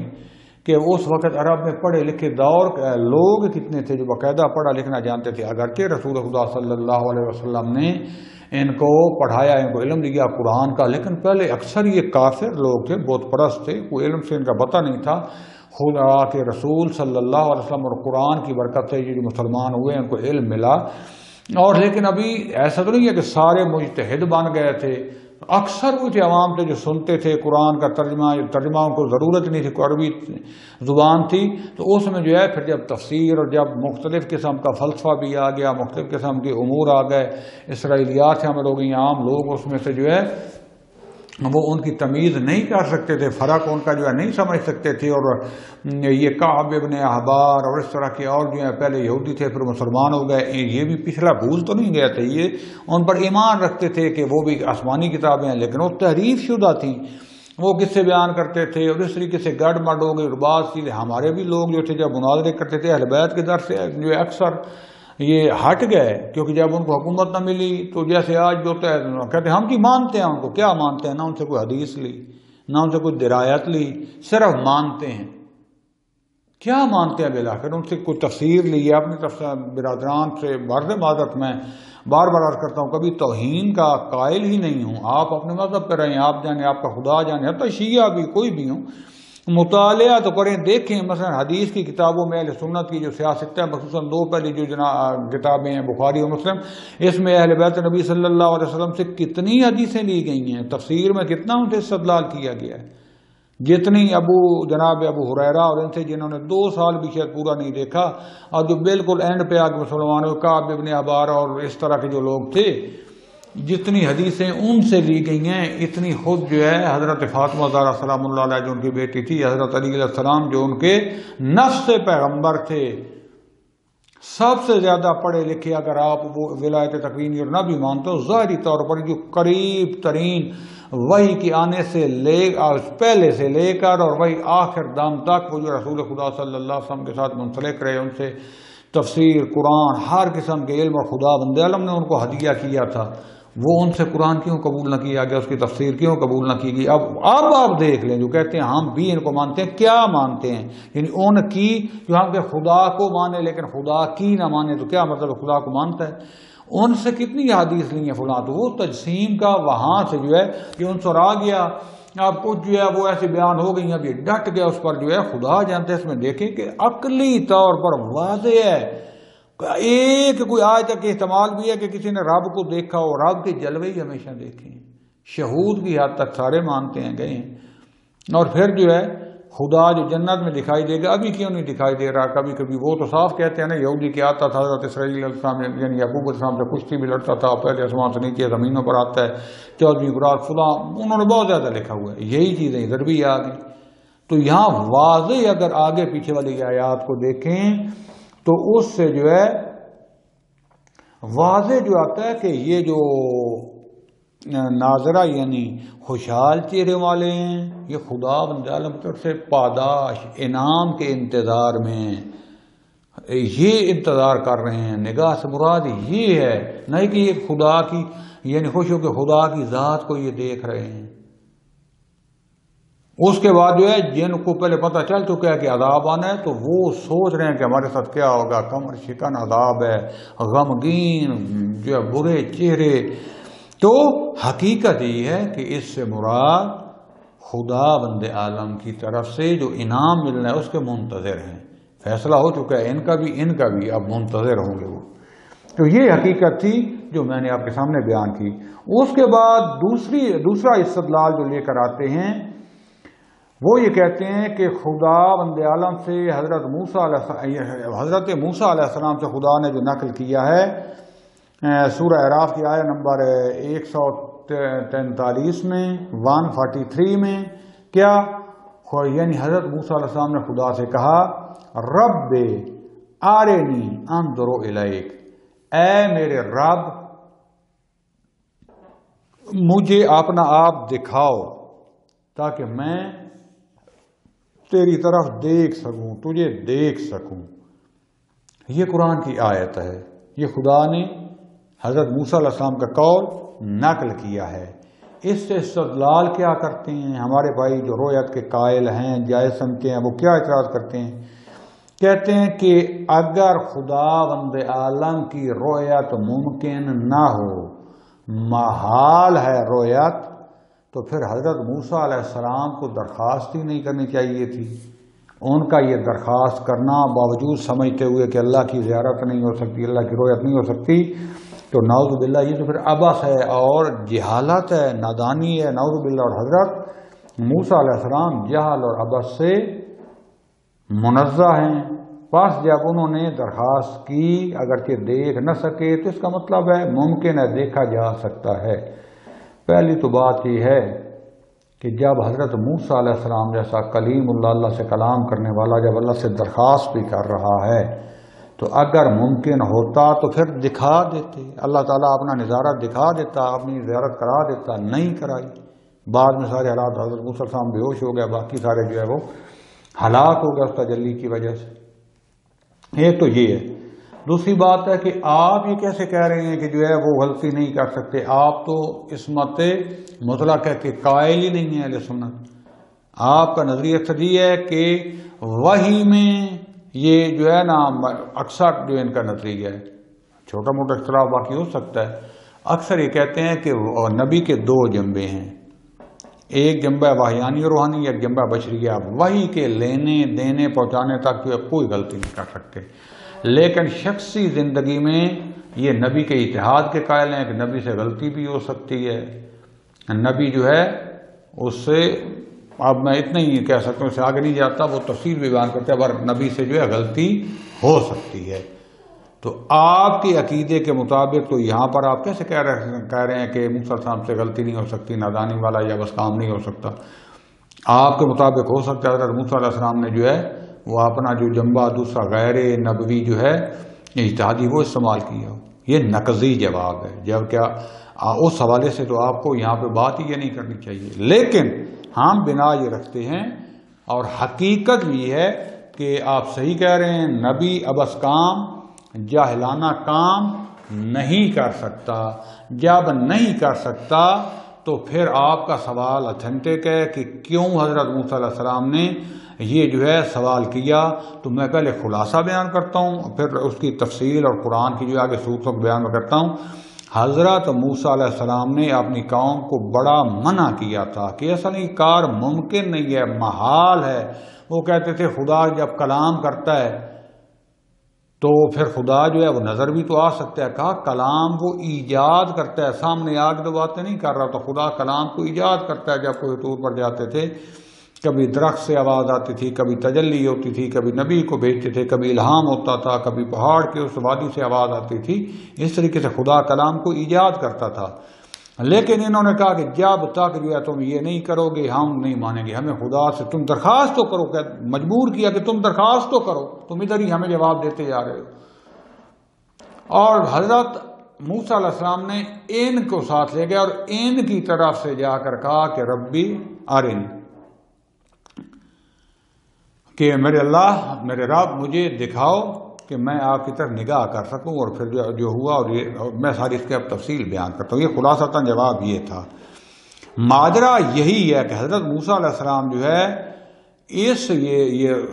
کہ اس وقت عرب میں پڑھے لکھے دور لوگ کتنے تھے جو باقاعدہ پڑھا لکھنا جانتے تھے۔ اگرچہ رسول خدا صلی اللہ علیہ وسلم نے ان کو پڑھایا، ان کو علم دیا قرآن کا، لیکن پہلے اکثر یہ کافر لوگ تھے، بت پرست تھے، کوئی علم سے ان کا پتہ نہیں تھا۔ خدا کے رسول صلی اللہ علیہ وسلم اور قرآن کی برکت سے جو مسلمان ہوئے ان کو علم ملا۔ اور لیکن ابھی ایسا تو نہیں ہے کہ سارے مجتہد بن گئے تھے، اکثر وہ تھے عوام تھے جو سنتے تھے قرآن کا ترجمہ ان کو ضرورت نہیں تھی، کوئی عربی زبان تھی، تو اس میں جو ہے پھر جب تفسیر اور جب مختلف قسم کا فلسفہ بھی آ گیا، مختلف قسم کے امور آ گئے، اسرائیلیات شامل ہو گئی، عام لوگ اس میں سے جو ہے وہ ان کی تمیز نہیں کر سکتے تھے، فرق ان کا جو ہے نہیں سمجھ سکتے تھے۔ اور یہ کعب ابن احبار اور اس طرح کے اور جو ہے پہلے یہودی تھے پھر مسلمان ہو گئے، یہ بھی پچھلا بھول تو نہیں گئے تھے، یہ ان پر ایمان رکھتے تھے کہ وہ بھی آسمانی کتابیں ہیں، لیکن وہ تحریف شدہ تھیں، وہ کس سے بیان کرتے تھے اور اس طریقے سے گڑ مڈ ہو گئی۔ اور بعض چیزیں ہمارے بھی لوگ جو تھے جب مناظرے کرتے تھے اہل بیت کے در سے جو ہے اکثر یہ ہٹ گئے، کیونکہ جب ان کو حکومت نہ ملی تو جیسے آج جو کہتے ہیں ہم کی مانتے ہیں، ان کو کیا مانتے ہیں، نہ ان سے کوئی حدیث لی، نہ ان سے کوئی درایت لی، صرف مانتے ہیں۔ کیا مانتے ہیں بالآخر؟ ان سے کوئی تفسیر لی ہے اپنے برادران سے، برد معذرت میں بار بار عرض کرتا ہوں کبھی توہین کا قائل ہی نہیں ہوں، آپ اپنے مذہب پہ رہیں، آپ جانے، آپ کا خدا جانے، حتیٰ شیعہ بھی کوئی بھی ہوں، مطالعہ تو کریں، دیکھیں۔ مثلا حدیث کی کتابوں میں اہل سنت کی جو سیاست ہے، خصوصاً دو پہلی جو کتابیں ہیں بخاری اور مسلم، اس میں اہل بیت نبی صلی اللہ علیہ وسلم سے کتنی حدیثیں لی گئی ہیں، تفسیر میں کتنا ان سے استدلال کیا گیا ہے، جتنی جناب ابو ہریرہ اور ان سے جنہوں نے 2 سال بھی شاید پورا نہیں دیکھا، اور جو بالکل اینڈ پہ آگے مسلمانوں کعب ابن احبار اور اس طرح کے جو لوگ تھے، جتنی حدیثیں ان سے لی گئی ہیں اتنی خود جو ہے حضرت فاطمہ زہرا سلام اللہ علیہ جو ان کی بیٹی تھی، حضرت علی علیہ السلام جو ان کے نفس پیغمبر تھے، سب سے زیادہ پڑھے لکھے اگر آپ وہ ولایت تکوینی اور نہ بھی مانتے ہو، ظاہری طور پر جو قریب ترین وحی کے آنے سے پہلے سے لے کر اور وہی آخر دم تک وہ جو رسول خدا صلی اللہ علیہ وسلم کے ساتھ منسلک رہے، ان سے تفسیر قرآن ہر قسم کے علم، اور خدا بند عالم نے ان کو ہدیہ کیا تھا، وہ ان سے قرآن کیوں قبول نہ کیا گیا، اس کی تفسیر کیوں قبول نہ کی گئی؟ اب آپ دیکھ لیں، جو کہتے ہیں ہم بھی ان کو مانتے ہیں، کیا مانتے ہیں؟ یعنی ان کی جو ہم کہ خدا کو مانے لیکن خدا کی نہ مانے، تو کیا مطلب خدا کو مانتا ہے؟ ان سے کتنی حدیث لی ہیں فلاں، تو وہ تجسیم کا وہاں سے جو ہے یہ عنصر آ گیا۔ اب کچھ جو ہے وہ ایسے بیان ہو گئی، اب یہ ڈٹ گیا اس پر، جو ہے خدا جانتے ہیں۔ اس میں دیکھیں کہ عقلی طور پر واضح ہے، ایک کوئی آج تک احتمال بھی ہے کہ کسی نے رب کو دیکھا ہو، رب کے جلوے ہی ہمیشہ دیکھے ہیں، شہود کی حد تک سارے مانتے ہیں، گئے ہیں۔ اور پھر جو ہے خدا جو جنت میں دکھائی دے گا، ابھی کیوں نہیں دکھائی دے رہا؟ کبھی کبھی وہ تو صاف کہتے ہیں نا، یہودی کے آتا تھا حضرت اسرائیل علیہ السلام یعنی یعقوب علیہ السلام سے کشتی بھی لڑتا تھا، پہلے آسمان سے نیچے زمینوں پر آتا ہے، 14ویں برات فلاں، انہوں نے بہت زیادہ لکھا ہوا ہے، یہی چیزیں ادھر بھی آ گئی۔ تو یہاں واضح اگر آگے پیچھے والی آیات کو دیکھیں تو اس سے جو ہے واضح جو آتا ہے کہ یہ جو ناظرہ یعنی خوشحال چہرے والے ہیں، یہ خدا بند عالم کی طرف سے پاداش انعام کے انتظار میں یہ انتظار کر رہے ہیں۔ نگاہ سے مراد یہ ہے نہیں کہ یہ خدا کی یعنی خوش ہو کہ خدا کی ذات کو یہ دیکھ رہے ہیں۔ اس کے بعد جو ہے جن کو پہلے پتہ چل چکا ہے کہ عذاب آنا ہے، تو وہ سوچ رہے ہیں کہ ہمارے ساتھ کیا ہوگا، کمر شکن عذاب ہے، غمگین جو ہے برے چہرے۔ تو حقیقت یہ ہے کہ اس سے مراد خدا بند عالم کی طرف سے جو انعام ملنا ہے اس کے منتظر ہیں، فیصلہ ہو چکا ہے ان کا بھی اب منتظر ہوں گے وہ۔ تو یہ حقیقت تھی جو میں نے آپ کے سامنے بیان کی۔ اس کے بعد دوسرا استدلال جو لے کر آتے ہیں وہ یہ کہتے ہیں کہ خدا بند عالم سے حضرت موسیٰ علیہ السلام سے خدا نے جو نقل کیا ہے سورہ اعراف کی آیت نمبر 143 میں 143 میں کیا یعنی حضرت موسیٰ علیہ السلام نے خدا سے کہا رب آرینی انظر الیک، اے میرے رب مجھے اپنا آپ دکھاؤ تاکہ میں تیری طرف دیکھ سکوں، تجھے دیکھ سکوں۔ یہ قرآن کی آیت ہے، یہ خدا نے حضرت موسیٰ علیہ السلام کا قول نقل کیا ہے۔ اس سے استدلال کیا کرتے ہیں ہمارے بھائی جو رویت کے قائل ہیں، جائز سمجھتے ہیں، وہ کیا اعتراض کرتے ہیں؟ کہتے ہیں کہ اگر خداوند عالم کی رویت ممکن نہ ہو، محال ہے رویت، تو پھر حضرت موسیٰ علیہ السلام کو درخواست ہی نہیں کرنی چاہیے تھی۔ ان کا یہ درخواست کرنا باوجود سمجھتے ہوئے کہ اللہ کی زیارت نہیں ہو سکتی، اللہ کی رویت نہیں ہو سکتی، تو نعوذ باللہ یہ تو پھر عبث ہے اور جہالت ہے، نادانی ہے، نعوذ باللہ۔ اور حضرت موسیٰ علیہ السلام جہل اور عبث سے منزہ ہیں۔ پس جب انہوں نے درخواست کی، اگرچہ دیکھ نہ سکے تو اس کا مطلب ہے ممکن ہے دیکھا جا سکتا ہے۔ پہلی تو بات یہ ہے کہ جب حضرت موسیٰ علیہ السلام جیسا کلیم اللہ سے کلام کرنے والا جب اللہ سے درخواست بھی کر رہا ہے تو اگر ممکن ہوتا تو پھر دکھا دیتے، اللہ تعالیٰ اپنا نظارہ دکھا دیتا، اپنی زیارت کرا دیتا، نہیں کرائی۔ بعد میں سارے حالات حضرت موسیٰ علیہ السلام بے ہوش ہو گیا، باقی سارے جو ہے وہ ہلاک ہو گیا اس تجلی کی وجہ سے۔ ایک تو یہ ہے۔ دوسری بات ہے کہ آپ یہ کیسے کہہ رہے ہیں کہ جو ہے وہ غلطی نہیں کر سکتے؟ آپ تو عصمت مطلق کے قائل ہی نہیں ہیں اہل سنت۔ آپ کا نظریہ یہ ہے کہ وحی میں یہ جو ہے نا اکثر جو ان کا نظریہ ہے، چھوٹا موٹا اختلاف باقی ہو سکتا ہے، اکثر یہ کہتے ہیں کہ نبی کے دو جنبے ہیں، ایک جنبہ وحیانی اور روحانی، ایک جنبہ بشریہ۔ وحی کے لینے دینے پہنچانے تک جو ہے کوئی غلطی نہیں کر سکتے، لیکن شخصی زندگی میں یہ نبی کے اتحاد کے قائل ہیں کہ نبی سے غلطی بھی ہو سکتی ہے۔ نبی جو ہے اس سے، اب میں اتنا ہی کہہ سکتا ہوں، اس سے آگے نہیں جاتا، وہ تفصیل بھی بیان کرتے ہیں، پر نبی سے جو ہے غلطی ہو سکتی ہے۔ تو آپ کے عقیدے کے مطابق تو یہاں پر آپ کیسے کہہ رہے ہیں کہ موسیٰ السلام سے غلطی نہیں ہو سکتی، نادانی والا یا بس کام نہیں ہو سکتا؟ آپ کے مطابق ہو سکتا ہے حضرت موسیٰ علیہ السلام نے جو ہے وہ اپنا جو جنبہ دوسرا غیر نبوی جو ہے اجتہادی وہ استعمال کیا ہو۔ یہ نقضی جواب ہے، جب کیا اس حوالے سے تو آپ کو یہاں پہ بات ہی یہ نہیں کرنی چاہیے۔ لیکن ہم بنا یہ رکھتے ہیں اور حقیقت یہ ہے کہ آپ صحیح کہہ رہے ہیں، نبی ابس کام جاہلانہ کام نہیں کر سکتا۔ جب نہیں کر سکتا تو پھر آپ کا سوال اتھینٹک ہے کہ کیوں حضرت موسیٰ علیہ السلام نے یہ جو ہے سوال کیا۔ تو میں پہلے خلاصہ بیان کرتا ہوں، پھر اس کی تفصیل اور قرآن کی جو آگے صورتوں کو بیان کرتا ہوں۔ حضرت موسیٰ علیہ السلام نے اپنی قوم کو بڑا منع کیا تھا کہ ایسا نہیں، کار ممکن نہیں ہے، محال ہے۔ وہ کہتے تھے خدا جب کلام کرتا ہے تو پھر خدا جو ہے وہ نظر بھی تو آ سکتا ہے۔ کہا کلام وہ ایجاد کرتا ہے، سامنے آ کے تو باتیں نہیں کر رہا، تو خدا کلام کو ایجاد کرتا ہے۔ جب کوئی طور پر جاتے تھے، کبھی درخت سے آواز آتی تھی، کبھی تجلی ہوتی تھی، کبھی نبی کو بھیجتے تھے، کبھی الہام ہوتا تھا، کبھی پہاڑ کے اس وادی سے آواز آتی تھی۔ اس طریقے سے خدا کلام کو ایجاد کرتا تھا۔ لیکن انہوں نے کہا کہ جب تک جو ہے تم یہ نہیں کرو گے ہم نہیں مانیں گے، ہمیں خدا سے تم درخواست تو کرو۔ کہ مجبور کیا کہ تم درخواست تو کرو، تم ادھر ہی ہمیں جواب دیتے جا رہے ہو۔ اور حضرت موسیٰ علیہ السلام نے ان کو ساتھ لے گیا اور ان کی طرف سے جا کر کہا کہ ربی ارن، کہ میرے اللہ، میرے رب مجھے دکھاؤ کہ میں آپ کی طرف نگاہ کر سکوں۔ اور پھر جو ہوا اور میں ساری اس کی اب تفصیل بیان کرتا ہوں۔ یہ خلاصتاً جواب یہ تھا۔ ماجرا یہی ہے کہ حضرت موسیٰ علیہ السلام جو ہے یہ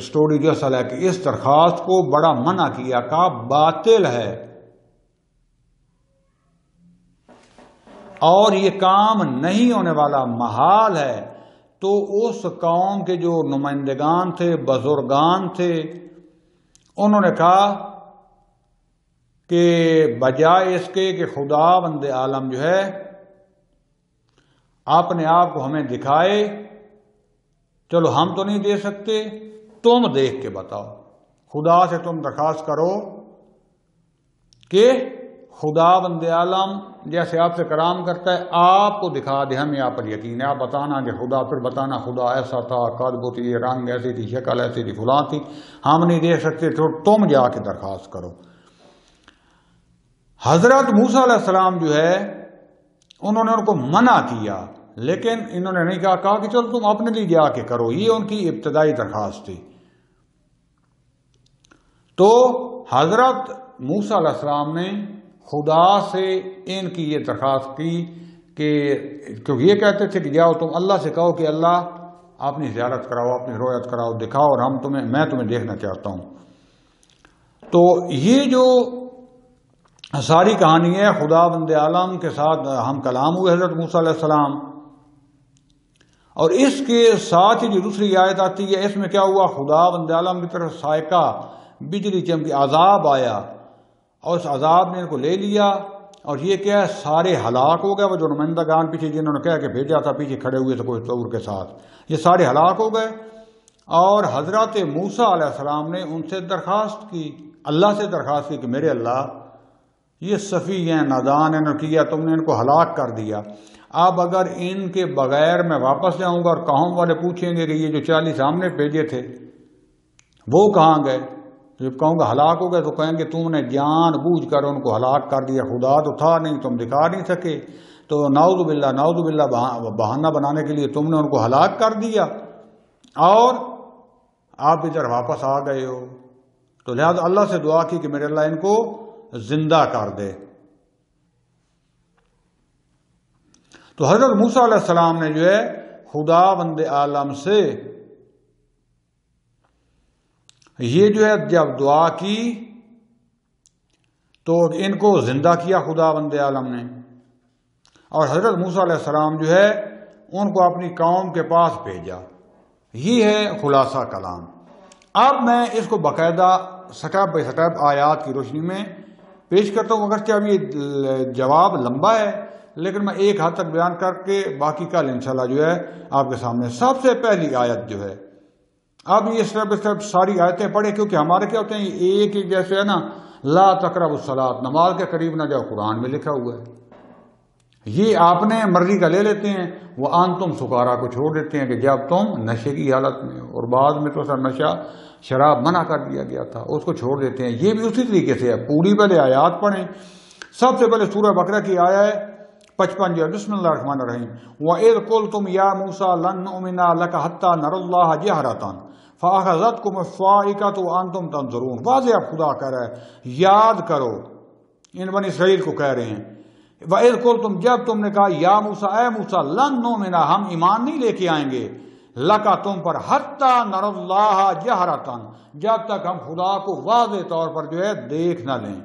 سٹوری جو اصل ہے کہ اس درخواست کو بڑا منع کیا، کہا باطل ہے اور یہ کام نہیں ہونے والا، محال ہے۔ تو اس قوم کے جو نمائندگان تھے، بزرگان تھے، انہوں نے کہا کہ بجائے اس کے کہ خدا بند عالم جو ہے اپنے آپ کو ہمیں دکھائے، چلو ہم تو نہیں دے سکتے، تم دیکھ کے بتاؤ۔ خدا سے تم درخواست کرو کہ خدا بند عالم جیسے آپ سے کلام کرتا ہے آپ کو دکھا دے، ہمیں آپ پر یقین ہے، آپ بتانا کہ خدا، پھر بتانا خدا ایسا تھا، قد تھی، رنگ ایسی تھی، شکل ایسی تھی، فلاں تھی، ہم نہیں دیکھ سکتے، تو تم جا کے درخواست کرو۔ حضرت موسیٰ علیہ السلام جو ہے انہوں نے ان کو منع کیا، لیکن انہوں نے نہیں کہا کہ چلو تم اپنے لیے جا کے کرو، یہ ان کی ابتدائی درخواست تھی۔ تو حضرت موسیٰ علیہ السلام نے خدا سے ان کی یہ درخواست کی کہ کیونکہ یہ کہتے تھے کہ جاؤ تم اللہ سے کہو کہ اللہ اپنی زیارت کراؤ، اپنی رؤیت کراؤ، دکھاؤ، اور میں تمہیں دیکھنا چاہتا ہوں۔ تو یہ جو ساری کہانی ہے خدا بند عالم کے ساتھ ہم کلام ہوئے حضرت موسیٰ علیہ السلام، اور اس کے ساتھ ہی جو دوسری آیت آتی ہے اس میں کیا ہوا، خدا بند عالم کی طرف صاعقہ، بجلی چمکی، عذاب آیا، اور اس عذاب نے ان کو لے لیا، اور یہ کیا ہے، سارے ہلاک ہو گئے۔ وہ جو نمائندگان پیچھے جنہوں نے کہا کہ بھیجا تھا پیچھے کھڑے ہوئے تھے کوئی طور کے ساتھ، یہ سارے ہلاک ہو گئے۔ اور حضرت موسیٰ علیہ السلام نے ان سے درخواست کی، اللہ سے درخواست کی کہ میرے اللہ یہ سفی ہیں، نادان ہیں، کیا تم نے ان کو ہلاک کر دیا، اب اگر ان کے بغیر میں واپس جاؤں گا اور قوم والے پوچھیں گے کہ یہ جو 40 ہم نے بھیجے تھے وہ کہاں گئے، جب کہوں گا ہلاک ہو گئے تو کہیں گے تم نے جان بوجھ کر ان کو ہلاک کر دیا، خدا تو تھا نہیں، تم دکھا نہیں سکے، تو نعوذ باللہ بہانہ بنانے کے لیے تم نے ان کو ہلاک کر دیا اور آپ ادھر واپس آ گئے ہو۔ تو لہذا اللہ سے دعا کی کہ میرے اللہ ان کو زندہ کر دے۔ تو حضرت موسیٰ علیہ السلام نے جو ہے خدا بند عالم سے یہ جو ہے جب دعا کی تو ان کو زندہ کیا خدا بند عالم نے، اور حضرت موسیٰ علیہ السلام جو ہے ان کو اپنی قوم کے پاس بھیجا۔ یہ ہے خلاصہ کلام۔ اب میں اس کو باقاعدہ سٹیپ بائی سٹیپ آیات کی روشنی میں پیش کرتا ہوں، اگرچہ اب یہ جواب لمبا ہے لیکن میں ایک حد تک بیان کر کے باقی کل انشاءاللہ جو ہے آپ کے سامنے۔ سب سے پہلی آیت جو ہے، اب یہ اسٹیپ بائی اسٹیپ ساری آیتیں پڑھیں کیونکہ ہمارے کیا ہوتے ہیں ایک ایک جیسے ہے نا، لا تقربوا الصلاۃ، نماز کے قریب نہ جاؤ، قرآن میں لکھا ہوا ہے، یہ آپ نے مرضی کا لے لیتے ہیں، وہ انتم سکارا کو چھوڑ دیتے ہیں کہ جب تم نشے کی حالت میں ہو، اور بعد میں تو سر نشہ شراب منع کر دیا گیا تھا اس کو چھوڑ دیتے ہیں۔ یہ بھی اسی طریقے سے ہے، پوری پہلے آیات پڑھیں۔ سب سے پہلے سورہ بقرہ کی آیا ہے 55 جو، بسم اللہ الرحمن الرحیم، وَإِذْ قُلْتُمْ يَا مُوسَىٰ لَن نُّؤْمِنَ لَكَ حَتَّىٰ نَرَى اللَّهَ جَهْرَةً فَأَخَذَتْكُمُ الصَّاعِقَةُ وَأَنتُمْ تَنظُرُونَ۔ واضح اب خدا کہہ رہا ہے یاد کرو، ان بنی اسرائیل کو کہہ رہے ہیں، وَإِذْ قُلْتُمْ جب تم نے کہا یا موسیٰ، اے موسیٰ، لَن نُّؤْمِنَ ہم ایمان نہیں لے کے آئیں گے، لَكَ تم پر، حَتَّىٰ نَرَى اللَّهَ جَهْرَةً جب تک ہم خدا کو واضح طور پر جو ہے دیکھ نہ لیں۔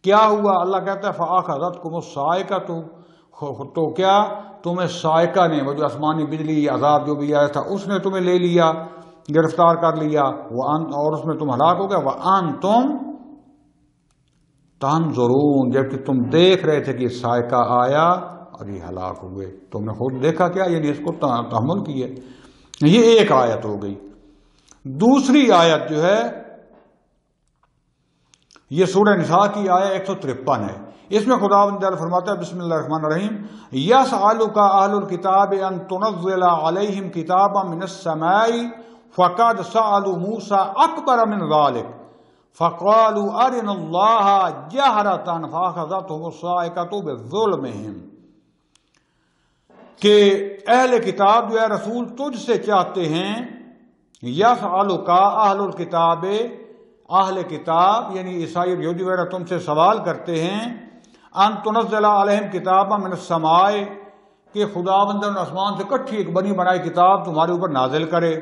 کیا ہوا؟ اللہ کہتا ہے فَأَخَذَتْكُمُ الصَّاعِقَةُ، تو کیا تمہیں صاعقہ نے، وہ جو آسمانی بجلی عذاب جو بھی آیا تھا اس نے تمہیں لے لیا، گرفتار کر لیا، اور اس میں تم ہلاک ہو گئے، وَأَنتُمْ تنظرون جبکہ تم دیکھ رہے تھے کہ صاعقہ آیا اور یہ ہلاک ہوئے، تم نے خود دیکھا کیا، یعنی اس کو تحمل کیے۔ یہ ایک آیت ہو گئی۔ دوسری آیت جو ہے یہ سورہ نساء کی آیت 153 ہے، اس میں خداوند تعالی فرماتا ہے بسم اللہ الرحمن الرحیم، یسألک اہل الکتاب ان تنزل علیہم کتابا من السماء فقد سألوا موسیٰ اکبر من ذلک فقالوا ارنا اللہ جہرۃ فاخذتهم الصاعقۃ بظلمہم، کہ اہل کتاب جو ہے رسول تجھ سے چاہتے ہیں، یسألک اہل الکتاب، اہل کتاب یعنی عیسائی اور یہودی وغیرہ تم سے سوال کرتے ہیں، ان تنزل علیہم کتابا من السماء، کہ خداوند نے آسمان سے کٹھی ایک بنی بنائی کتاب تمہارے اوپر نازل کرے،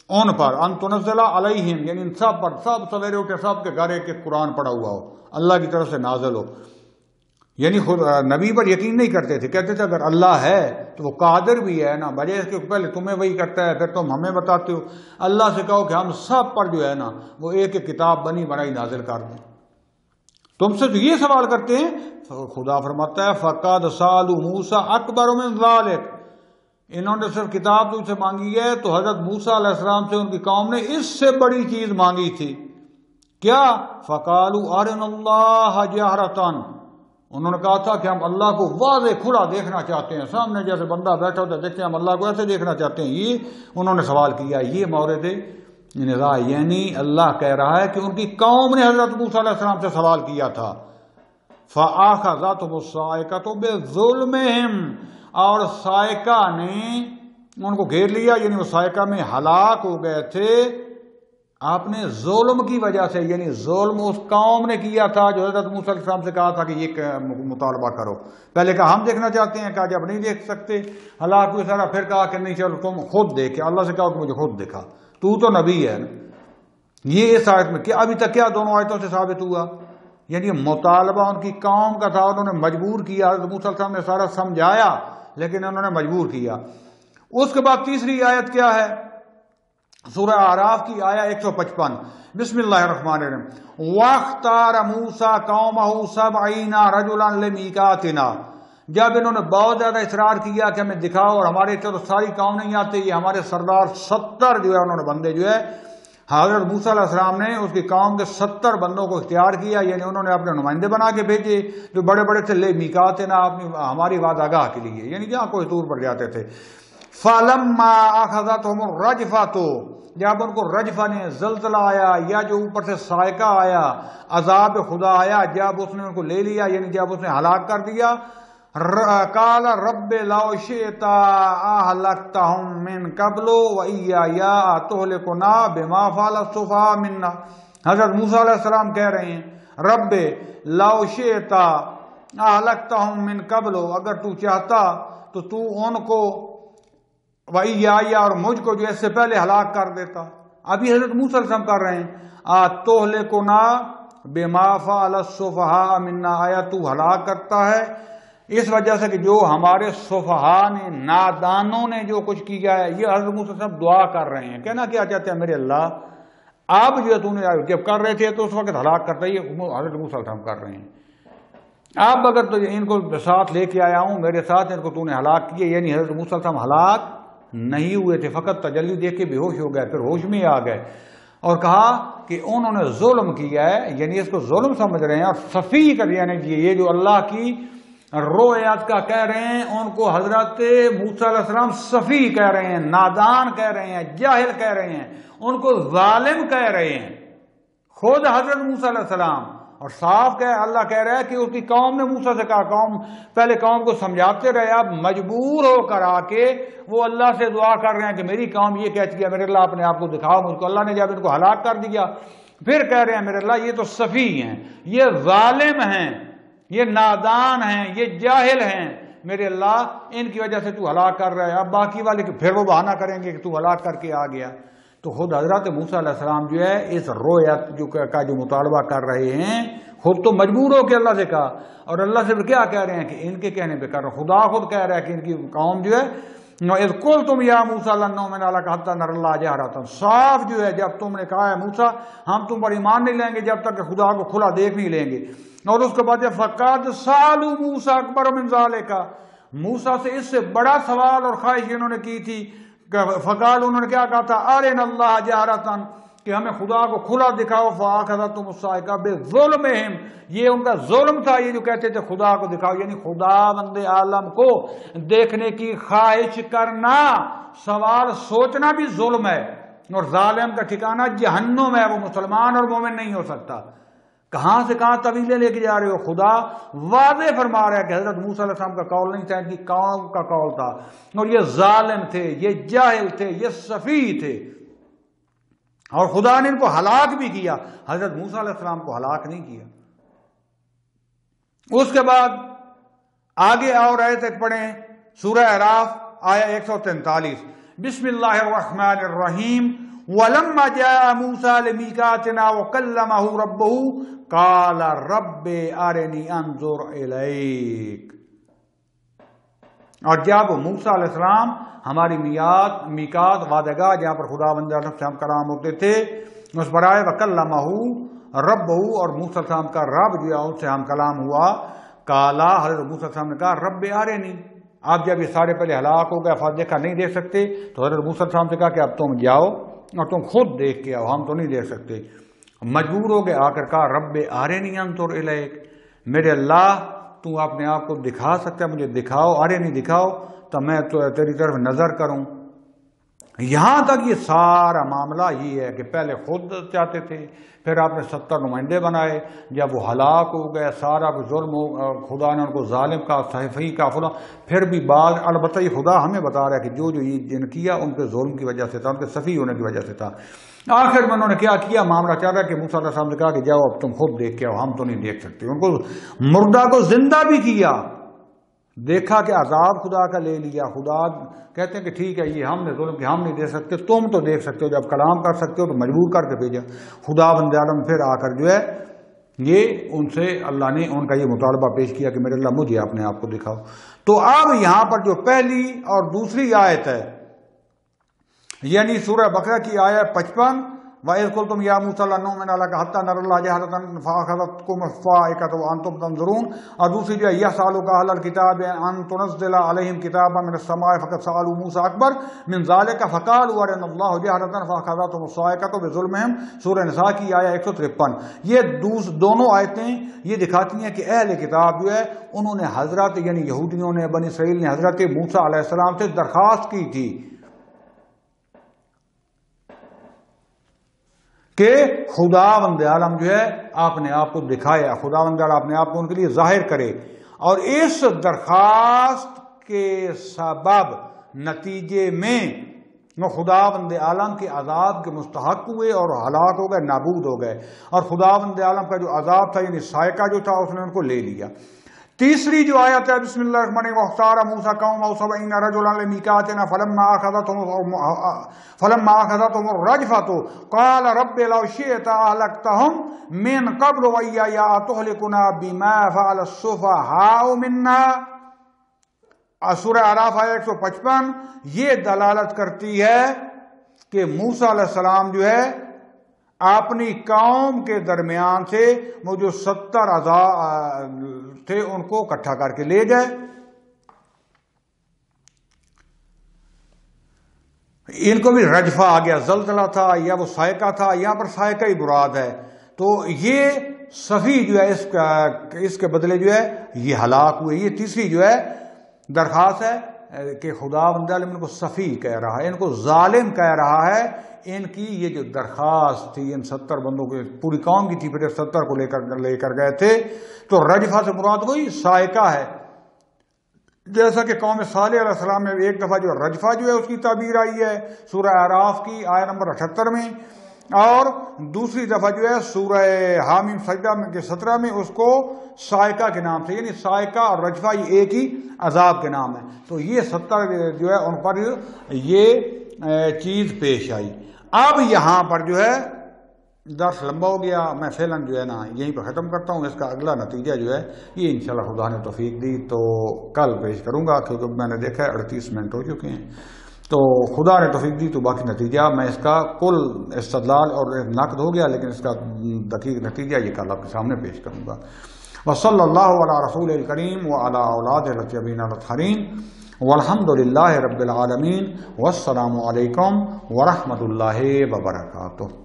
ان پر، ان تنزل علیہم یعنی ان سب پر، سب سویرے اٹھے سب کے گھر ایک قرآن پڑھا ہوا ہو، اللہ کی طرف سے نازل ہو۔ یعنی خود نبی پر یقین نہیں کرتے تھے، کہتے تھے اگر اللہ ہے تو وہ قادر بھی ہے نا، بجائے اس کے پہلے تمہیں وہی کرتا ہے پھر تم ہمیں بتاتے ہو، اللہ سے کہو کہ ہم سب پر جو ہے نا وہ ایک ایک کتاب بنی بنائی نازل کر دیں۔ تم سے تو یہ سوال کرتے ہیں، خدا فرماتا ہے فقد سألوا موسیٰ اکبر من ذلک، انہوں نے صرف کتاب تم سے مانگی ہے تو حضرت موسیٰ علیہ السلام سے ان کی قوم نے اس سے بڑی چیز مانگی تھی، کیا؟ فقالوا ارنا اللہ جہرۃ، انہوں نے کہا تھا کہ ہم اللہ کو واضح کھلا دیکھنا چاہتے ہیں، سامنے جیسے بندہ بیٹھا ہوتا ہے دیکھتے ہیں، ہم اللہ کو ایسے دیکھنا چاہتے ہیں. یہ انہوں نے سوال کیا. یہ مورد نزاع، یعنی اللہ کہہ رہا ہے کہ ان کی قوم نے حضرت موسیٰ علیہ السلام سے سوال کیا تھا. فَآخَذَتْهُمُ الصَّاعِقَةُ بِظُلْمِهِمْ، اور صاعقہ نے ان کو گھیر لیا، یعنی وہ صاعقہ میں ہلاک ہو گئے تھے اپنے ظلم کی وجہ سے. یعنی ظلم اس قوم نے کیا تھا جو حضرت موسیٰ علیہ السلام سے کہا تھا کہ یہ مطالبہ کرو. پہلے کہا ہم دیکھنا چاہتے ہیں، کہا جب نہیں دیکھ سکتے ہلاک ہوئے سارا، پھر کہا کہ نہیں چلو تم خود دیکھے. اللہ سے کہا کہ مجھے خود دکھا، تو نبی ہے. یہ اس آیت میں کیا ابھی تک کیا دونوں آیتوں سے ثابت ہوا؟ یعنی مطالبہ ان کی قوم کا تھا، انہوں نے مجبور کیا. حضرت موسیٰ علیہ السلام نے سارا سمجھایا لیکن انہوں نے مجبور کیا. اس کے بعد تیسری آیت کیا ہے؟ سورہ اعراف کی آیا 155. بسم اللہ الرحمن الرحیم. وَاخْتَارَ مُوسَىٰ قَوْمَهُ 70 رَجُلًا لِمِيقَاتِنَا، جب انہوں نے بہت زیادہ اصرار کیا کہ ہمیں دکھاؤ، اور ہمارے چلو ساری قوم نہیں آتے، یہ ہمارے سردار 70 جو ہے انہوں نے بندے جو ہے حضرت موسیٰ علیہ السلام نے اس کی قوم کے 70 بندوں کو اختیار کیا. یعنی انہوں نے اپنے نمائندے بنا کے بھیجے جو بڑے بڑے تھے، لے میقاتنا، اپنی ہماری وعدہ گاہ کے لیے، یعنی جہاں کوئی طور پر جاتے تھے. فَلَمَّا أَخَذَتْهُمُ الرَّجْفَةُ، جب ان کو رجفہ نے زلزلہ آیا یا جو اوپر سے صاعقہ آیا، عذاب خدا آیا، جب اس نے ان کو لے لیا، یعنی جب اس نے ہلاک کر دیا، قال رب لو شئت اهلكتهم من قبل وإياي أتهلكنا بما فعل السفهاء منا. حضرت موسیٰ علیہ السلام کہہ رہے ہیں رب لو شئت اهلكتهم من قبل، اگر تو چاہتا تو تو ان کو وإياي اور مجھ کو جو اس سے پہلے ہلاک کر دیتا. ابھی حضرت موسیٰ علیہ السلام کر رہے ہیں أتهلكنا بما فعل السفهاء منا، آیا تو ہلاک کرتا ہے اس وجہ سے کہ جو ہمارے صفحاء نے، نادانوں نے جو کچھ کیا ہے. یہ حضرت موسیٰ علیہ السلام دعا کر رہے ہیں، کہنا کیا چاہتے ہیں میرے اللہ اب جو تو نے جب کر رہے تھے تو اس وقت ہلاک کرتا، یہ حضرت موسیٰ علیہ السلام کر رہے ہیں. اب اگر تو ان کو ساتھ لے کے آیا ہوں میرے ساتھ، ان کو تو نے ہلاک کیا. یعنی حضرت موسیٰ علیہ السلام ہلاک نہیں ہوئے تھے، فقط تجلی دیکھ کے بے ہوش ہو گئے، پھر ہوش میں آ گئے اور کہا کہ انہوں نے ظلم کیا ہے. یعنی اس کو ظلم سمجھ رہے ہیں اور صفی کر یعنی یہ جو اللہ کی روایات کا کہہ رہے ہیں ان کو حضرت موسیٰ علیہ السلام صفی کہہ رہے ہیں، نادان کہہ رہے ہیں، جاہل کہہ رہے ہیں، ان کو ظالم کہہ رہے ہیں خود حضرت موسیٰ علیہ السلام. اور صاف اللہ کہہ رہا ہے کہ اس کی قوم نے موسیٰ سے کہا، پہلے قوم کو سمجھاتے رہے، اب مجبور ہو کر آ کے وہ اللہ سے دعا کر رہے ہیں کہ میری قوم یہ کہتی ہے میرے اللہ اپنے آپ کو دکھاؤ مجھ کو. اللہ نے جب ان کو ہلاک کر دیا پھر کہہ رہے ہیں میرے اللہ یہ تو صفی ہیں، یہ ظالم ہیں، یہ نادان ہیں، یہ جاہل ہیں، میرے اللہ ان کی وجہ سے تو ہلاک کر رہا ہے. اب باقی والے پھر وہ بہانہ کریں گے کہ تو ہلاک کر کے آ گیا. تو خود حضرت موسیٰ علیہ السلام جو ہے اس رویت کا جو مطالبہ کر رہے ہیں خود تو مجبور ہو کے اللہ سے کہا، اور اللہ سے کیا کہہ رہے ہیں کہ ان کے کہنے پہ کر رہے ہیں. خدا خود کہہ رہا ہے کہ ان کی قوم جو ہے اذ قلتم یا موسیٰ لن نؤمن لک حتی نری اللہ جہرۃ، صاف جو ہے جب تم نے کہا ہے موسیٰ ہم تم پر ایمان نہیں لیں گے جب تک کہ خدا کو کھلا دیکھ نہیں لیں گے. اور اس کے بعد فقد سالوا موسیٰ اکبر من ذلک، موسیٰ سے اس سے بڑا سوال اور خواہش انہوں نے کی تھی. فقال انہوں نے کیا کہا تھا ارنا اللہ جہرۃ، کہ ہمیں خدا کو کھلا دکھاؤ. فاخذتهم الصاعقہ بظلمہم، یہ ان کا ظلم تھا یہ جو کہتے تھے خدا کو دکھاؤ، یعنی خدا بند عالم کو دیکھنے کی خواہش کرنا، سوال سوچنا بھی ظلم ہے، اور ظالم کا ٹھکانہ جہنم ہے، وہ مسلمان اور مومن نہیں ہو سکتا. کہاں سے کہاں طویلیں لے کے جا رہے ہو؟ خدا واضح فرما رہا ہے کہ حضرت موسیٰ علیہ السلام کا قول نہیں تھا، ان کی قوم کا قول تھا، اور یہ ظالم تھے، یہ جاہل تھے، یہ صفی تھے، اور خدا نے ان کو ہلاک بھی کیا. حضرت موسیٰ علیہ السلام کو ہلاک نہیں کیا. اس کے بعد آگے اور آیت تک پڑھیں سورہ اعراف آیا 143. بسم اللہ الرحمن الرحیم. وَلَمَّا جَاءَ مُوسَىٰ لِمِيقَاتِنَا وَكَلَّمَهُ رَبُّهُ قَالَ رَبِّ أَرِنِي أَنظُرْ إِلَيْكَ. اور جب موسیٰ علیہ السلام ہماری میقات وعدہ گاہ جہاں پر خدا بند سے ہم کلام ہوتے تھے اس پر آئے وَكَلَّمَهُ رَبُّهُ، اور موسیٰ علیہ السلام کا رب جو ہے ان سے ہم کلام ہوا. قالا، حضرت موسیٰ علیہ السلام نے کہا رب أرنی. اب جب یہ سارے پہلے ہلاک ہو گئے فاتح دیکھا نہیں دیکھ سکتے تو حضرت موسیٰ علیہ السلام سے کہا کہ اب تم جاؤ اور تم خود دیکھ کے آؤ، ہم تو نہیں دیکھ سکتے. مجبور ہو گئے، آ کر کہا رب أرنی انظر الیک، میرے اللہ تو اپنے آپ کو دکھا سکتا ہے، مجھے دکھاؤ، ارے نہیں دکھاؤ تو میں تو تیری طرف نظر کروں۔ یہاں تک یہ سارا معاملہ یہ ہے کہ پہلے خود چاہتے تھے، پھر آپ نے 70 نمائندے بنائے، جب وہ ہلاک ہو گئے، سارا ظلم ہو، خدا نے ان کو ظالم کا، صحیفی کا، فلاں، پھر بھی بعد البتہ یہ خدا ہمیں بتا رہا ہے کہ جو یہ جن کیا ان کے ظلم کی وجہ سے تھا، ان کے صفی ہونے کی وجہ سے تھا۔ آخر میں انہوں نے کیا کیا، معاملہ چل رہا ہے کہ موسیٰ علیہ السلام نے کہا کہ جاؤ اب تم خود دیکھ کے آؤ، ہم تو نہیں دیکھ سکتے۔ ان کو مردہ کو زندہ بھی کیا، دیکھا کہ عذاب خدا کا لے لیا۔ خدا کہتے ہیں کہ ٹھیک ہے، یہ ہم نے ظلم کیا، ہم نہیں دیکھ سکتے، تم تو دیکھ سکتے ہو، جب کلام کر سکتے ہو تو مجبور کر کے بھیجا۔ خدا بند عالم پھر آ کر جو ہے یہ ان سے اللہ نے ان کا یہ مطالبہ پیش کیا کہ میرے اللہ مجھے اپنے آپ کو دکھاؤ۔ تو اب یہاں پر جو پہلی اور دوسری آیت ہے، یعنی سورہ بقرہ کی آیت 55، وَإِذْ قُلْتُمْ يَا مُوسَىٰ لَن نُّؤْمِنَ لَكَ حَتَّىٰ نَرَى اللَّهَ جَهْرَةً فَأَخَذَتْكُمُ الصَّاعِقَةُ وَأَنتُمْ تَنظُرُونَ، اور دوسری جو ہے يَسْأَلُكَ أَهْلُ الْكِتَابِ أَن تُنَزِّلَ عَلَيْهِمْ كِتَابًا مِّنَ السَّمَاءِ فَقَدْ سَأَلُوا مُوسَىٰ أَكْبَرَ مِن ذَٰلِكَ فَقَالُوا أَرِنَا اللَّهَ جَهْرَةً فَأَخَذَتْهُمُ الصَّاعِقَةُ بِظُلْمِهِمْ، سورہ نساء کی آیت 153۔ یہ دونوں آیتیں یہ دکھاتی ہیں کہ اہل کتاب جو ہے انہوں نے حضرت یعنی یہودیوں نے، بنی اسرائیل نے حضرت موسیٰ علیہ السلام سے درخواست کی تھی کہ خداوند عالم جو ہے اپنے آپ کو دکھائے، خداوند عالم اپنے آپ کو ان کے لیے ظاہر کرے، اور اس درخواست کے سبب نتیجے میں وہ خداوند عالم کے عذاب کے مستحق ہوئے اور ہلاک ہو گئے، نابود ہو گئے، اور خداوند عالم کا جو عذاب تھا یعنی صاعقہ جو تھا اس نے ان کو لے لیا۔ تیسری جو آیت ہے بسم اللہ الرحمن الرحیم، وَاخْتَارَ مُوسَىٰ قَوْمَهُ 70 رَجُلًا لِمِيقَاتِنَا فَلَمَّا أَخَذَتْهُمُ الرَّجْفَةُ قَالَ رَبِّ لَوْ شِئْتَ أَهْلَكْتَهُم مِّن قَبْلُ وَإِيَّايَ أَتُهْلِكُنَا بِمَا فَعَلَ السُّفَهَاءُ مِنَّا۔ سورہ اعراف آیت 155 یہ دلالت کرتی ہے کہ موسیٰ علیہ السلام جو ہے اپنی قوم کے درمیان سے وہ جو 70 تھے ان کو اکٹھا کر کے لے جائے۔ ان کو بھی رجفہ آ گیا، زلزلہ تھا یا وہ صاعقہ تھا، یہاں پر صاعقہ ہی مراد ہے۔ تو یہ صفی جو ہے اس کے بدلے جو ہے یہ ہلاک ہوئے۔ یہ تیسری جو ہے درخواست ہے کہ خداوند عالم ان کو صفی کہہ رہا ہے، ان کو ظالم کہہ رہا ہے۔ ان کی یہ جو درخواست تھی ان 70 بندوں کے، پوری قوم کی تھی، پھر 70 کو لے کر گئے تھے، تو رجفہ سے مراد وہی صاعقہ ہے۔ جیسا کہ قوم صالح علیہ السلام میں ایک دفعہ جو رجفہ جو ہے اس کی تعبیر آئی ہے سورہ اعراف کی آیت نمبر 78 میں، اور دوسری دفعہ جو ہے سورہ حامیم سجدہ کے 17 میں اس کو صاعقہ کے نام سے، یعنی صاعقہ اور رجفہ یہ ایک ہی عذاب کے نام ہے۔ تو یہ 70 جو ہے ان پر یہ چیز پیش آئی۔ اب یہاں پر جو ہے درس لمبا ہو گیا، میں فعلاً جو ہے نا یہیں پہ ختم کرتا ہوں۔ اس کا اگلا نتیجہ جو ہے یہ انشاءاللہ خدا نے توفیق دی تو کل پیش کروں گا، کیونکہ میں نے دیکھا ہے 38 منٹ ہو چکے ہیں، تو خدا نے توفیق دی تو باقی نتیجہ میں اس کا کل استدلال اور نقد ہو گیا، لیکن اس کا دقیق نتیجہ یہ کل آپ کے سامنے پیش کروں گا۔ وصلی اللہ علی رسول الکریم وعلی اولاد الطیبین الطاہرین والحمد للہ رب العالمین، والسلام علیکم ورحمۃ اللہ وبرکاتہ۔